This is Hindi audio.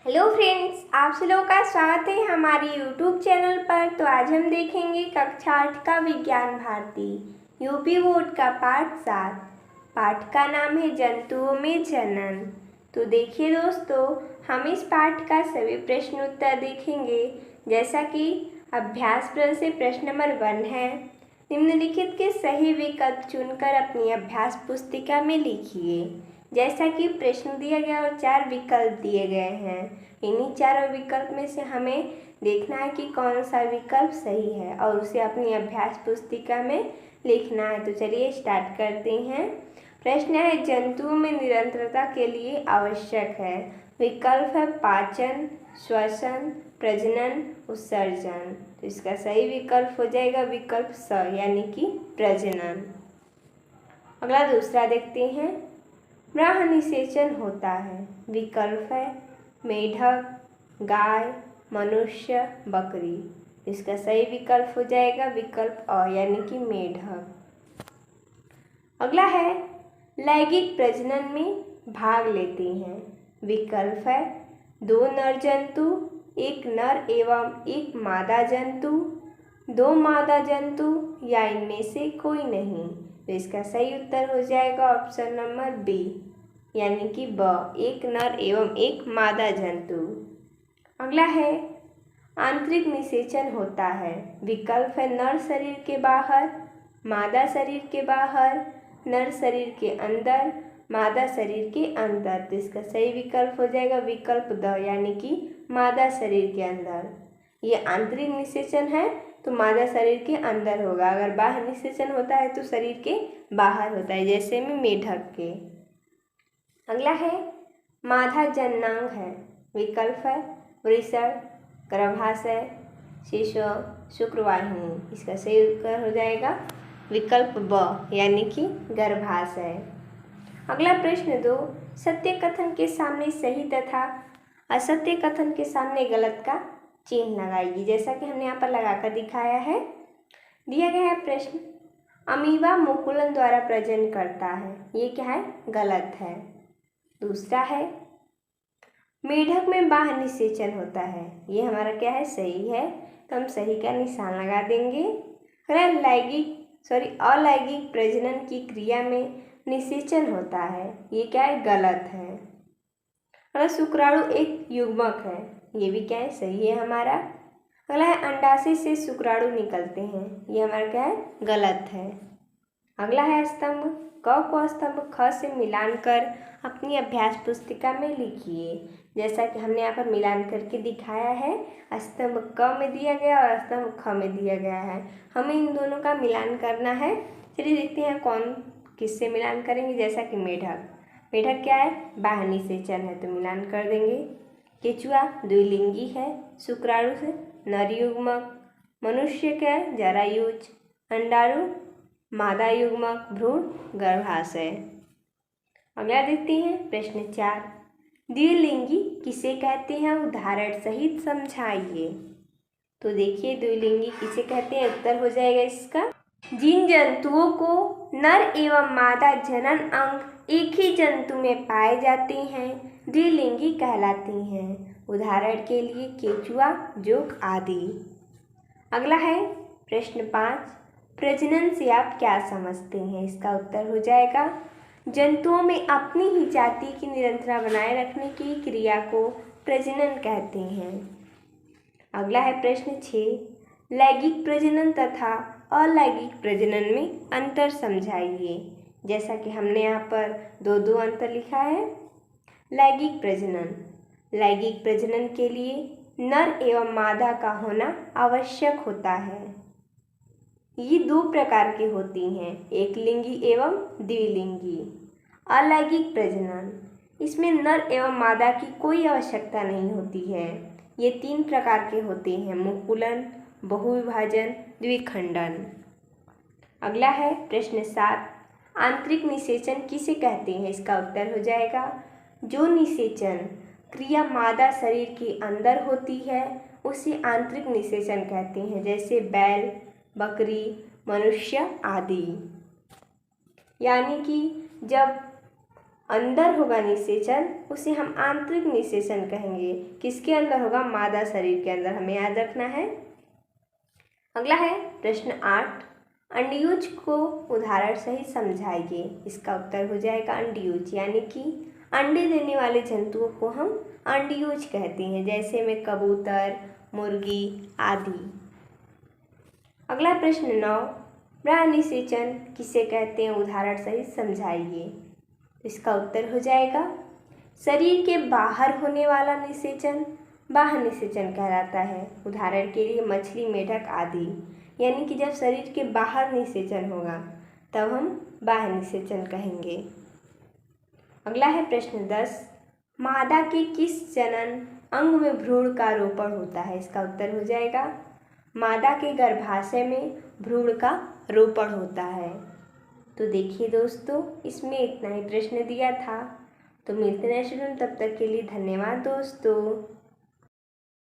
हेलो फ्रेंड्स, आप सब लोगों का स्वागत है हमारे यूट्यूब चैनल पर। तो आज हम देखेंगे कक्षा 8 का विज्ञान भारती यूपी बोर्ड का पाठ 7। पाठ का नाम है जंतुओं में जनन। तो देखिए दोस्तों, हम इस पाठ का सभी प्रश्न उत्तर देखेंगे। जैसा कि अभ्यास प्रश्न से प्रश्न नंबर 1 है, निम्नलिखित के सही विकल्प चुनकर अपनी अभ्यास पुस्तिका में लिखिए। जैसा कि प्रश्न दिया गया और 4 विकल्प दिए गए हैं, इन्हीं चारों विकल्प में से हमें देखना है कि कौन सा विकल्प सही है और उसे अपनी अभ्यास पुस्तिका में लिखना है। तो चलिए स्टार्ट करते हैं। प्रश्न है, जंतुओं में निरंतरता के लिए आवश्यक है। विकल्प है पाचन, श्वसन, प्रजनन, उत्सर्जन। तो इसका सही विकल्प हो जाएगा विकल्प स, यानी कि प्रजनन। अगला दूसरा देखते हैं, ब्रह्म निषेचन होता है। विकल्प है मेढक, गाय, मनुष्य, बकरी। इसका सही विकल्प हो जाएगा विकल्प अ, यानी कि मेढक। अगला है, लैंगिक प्रजनन में भाग लेते हैं। विकल्प है 2 नर जंतु, 1 नर एवं 1 मादा जंतु, 2 मादा जंतु या इनमें से कोई नहीं। तो इसका सही उत्तर हो जाएगा ऑप्शन नंबर बी, यानी कि ब, 1 नर एवं 1 मादा जंतु। अगला है, आंतरिक निषेचन होता है। विकल्प है नर शरीर के बाहर, मादा शरीर के बाहर, नर शरीर के अंदर, मादा शरीर के अंदर। तो इसका सही विकल्प हो जाएगा विकल्प द, यानी कि मादा शरीर के अंदर। ये आंतरिक निषेचन है तो मादा शरीर के अंदर होगा, अगर बाह्य निषेचन होता है तो शरीर के बाहर होता है, जैसे में मेढक के। अगला है, मादा जननांग है। विकल्प है वृषण, गर्भाशय, शिशु, शुक्रवाहिनी। इसका सही उत्तर हो जाएगा विकल्प ब, यानी कि गर्भाशय। अगला प्रश्न 2, सत्य कथन के सामने सही तथा असत्य कथन के सामने गलत का चिन्ह लगाइए। जैसा कि हमने यहाँ पर लगाकर दिखाया है। दिया गया है प्रश्न, अमीबा मुकुलन द्वारा प्रजनन करता है। ये क्या है? गलत है। दूसरा है, मेढक में बाह्य निषेचन होता है। ये हमारा क्या है? सही है, तो हम सही का निशान लगा देंगे। अलैंगिक प्रजनन की क्रिया में निषेचन होता है। ये क्या है? गलत है। अगला, शुक्राणु एक युग्मक है। ये भी क्या है? सही है हमारा। अगला है, अंडाशय से शुक्राणु निकलते हैं। ये हमारा क्या है? गलत है। अगला है स्तंभ क को स्तंभ ख से मिलान कर अपनी अभ्यास पुस्तिका में लिखिए। जैसा कि हमने यहाँ पर मिलान करके दिखाया है, स्तंभ क में दिया गया और स्तंभ ख में दिया गया है। हमें इन दोनों का मिलान करना है। चलिए देखते हैं कौन किससे मिलान करेंगे। जैसा कि मेढक क्या है? बाह्य निषेचन है, तो मिलान कर देंगे। केचुआ द्विलिंगी है, शुक्राणु से नर युग्मक। मनुष्य क्या है? जरायुज। अंडाणु मादा युग्मक। भ्रूण गर्भाशय। अगला देखते हैं प्रश्न 4, द्विलिंगी किसे कहते हैं? उदाहरण सहित समझाइए। तो देखिए, द्विलिंगी किसे कहते हैं? उत्तर हो जाएगा इसका, जिन जंतुओं को नर एवं मादा जनन अंग एक ही जंतु में पाए जाते हैं द्विलिंगी कहलाती हैं। उदाहरण के लिए केचुआ, जोंक आदि। अगला है प्रश्न 5, प्रजनन से आप क्या समझते हैं? इसका उत्तर हो जाएगा, जंतुओं में अपनी ही जाति की निरंतरता बनाए रखने की क्रिया को प्रजनन कहते हैं। अगला है प्रश्न 6, लैंगिक प्रजनन तथा अलैंगिक प्रजनन में अंतर समझाइए। जैसा कि हमने यहाँ पर दो अंतर लिखा है। लैंगिक प्रजनन के लिए नर एवं मादा का होना आवश्यक होता है। ये 2 प्रकार की होती हैं, एक लिंगी एवं द्विलिंगी। अलैंगिक प्रजनन, इसमें नर एवं मादा की कोई आवश्यकता नहीं होती है। ये 3 प्रकार के होते हैं, मुकुलन, बहुविभाजन, द्विखंडन। अगला है प्रश्न 7, आंतरिक निषेचन किसे कहते हैं? इसका उत्तर हो जाएगा, जो निषेचन क्रिया मादा शरीर के अंदर होती है उसे आंतरिक निषेचन कहते हैं। जैसे बैल, बकरी, मनुष्य आदि। यानी कि जब अंदर होगा निषेचन उसे हम आंतरिक निषेचन कहेंगे। किसके अंदर होगा? मादा शरीर के अंदर, हमें याद रखना है। अगला है प्रश्न 8, अंडयुज को उदाहरण सहित समझाइए। इसका उत्तर हो जाएगा अंडयुज, यानी कि अंडे देने वाले जंतुओं को हम अंडयुज कहते हैं, जैसे में कबूतर, मुर्गी आदि। अगला प्रश्न 9, बाह्यनिषेचन किसे कहते हैं? उदाहरण सहित समझाइए। इसका उत्तर हो जाएगा शरीर के बाहर होने वाला निषेचन बाह्य निषेचन कहलाता है। उदाहरण के लिए मछली, मेढक आदि, यानी कि जब शरीर के बाहर निषेचन होगा तब हम बाह्य निषेचन कहेंगे। अगला है प्रश्न 10, मादा के किस जनन अंग में भ्रूण का रोपण होता है? इसका उत्तर हो जाएगा मादा के गर्भाशय में भ्रूण का रोपण होता है। तो देखिए दोस्तों, इसमें इतना ही प्रश्न दिया था। तो मिलते हैं स्टूडेंट, तब तक के लिए धन्यवाद दोस्तों।